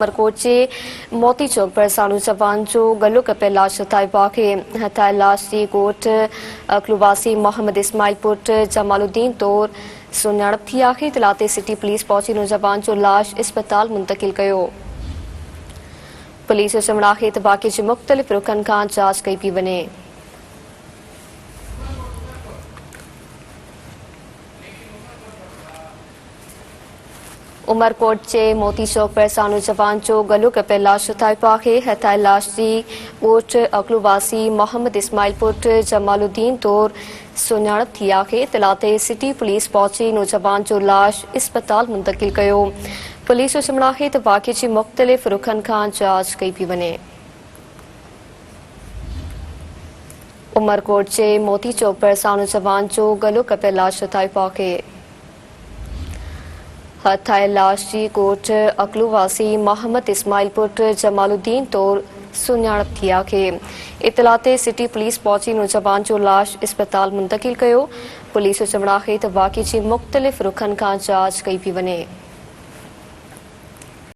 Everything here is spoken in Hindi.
मरकोट जे मोती चौक पर सानू जवान जो गलो कपे लाश ताइबा के हताय लाश जी कोट क्लुवासी मोहम्मद इस्माइल पुट जमालुद्दीन तौर सुञाणप थी आहे। इतलाते सिटी पुलिस पहुंची नौजवान जो लाश अस्पताल मुंतकिल कयो। पुलिस चवण आहे त बाक़ी जे मुख़्तलिफ़ रुखन खां जांच कई पई वञे। उमरकोट जे मोती चौक पर सानू जवान जो गलो कपे लाश ताइबा के हताय लाश जी कोट अकलूवासी मोहम्मद इस्माइल पुट जमालुद्दीन तौर सुञाणप थी आहे। इतलाते सिटी पुलिस पहुंची नौजवान जो लाश अस्पताल मुंतकिल कयो। पुलिस जो चवण आहे त वाक़े जी मुख़्तलिफ़ रुखन खां जांच कई पई वञे। उमरकोट जे मोती चौक पर सानू जवान जो गलो कपे लाश ताइबा के हथाय लाश जी कोट अकलूवासी मोहम्मद इस्माइल पुट जमालुद्दीन तौर सुञाणप थी आहे। इतलाते सिटी पुलिस पहुंची नौजवान जो लाश अस्पताल मुंतकिल कयो। पुलिस जो चवण आहे त वाक़े जी मुख़्तलिफ़ रुखन खां जांच कई पई वञे।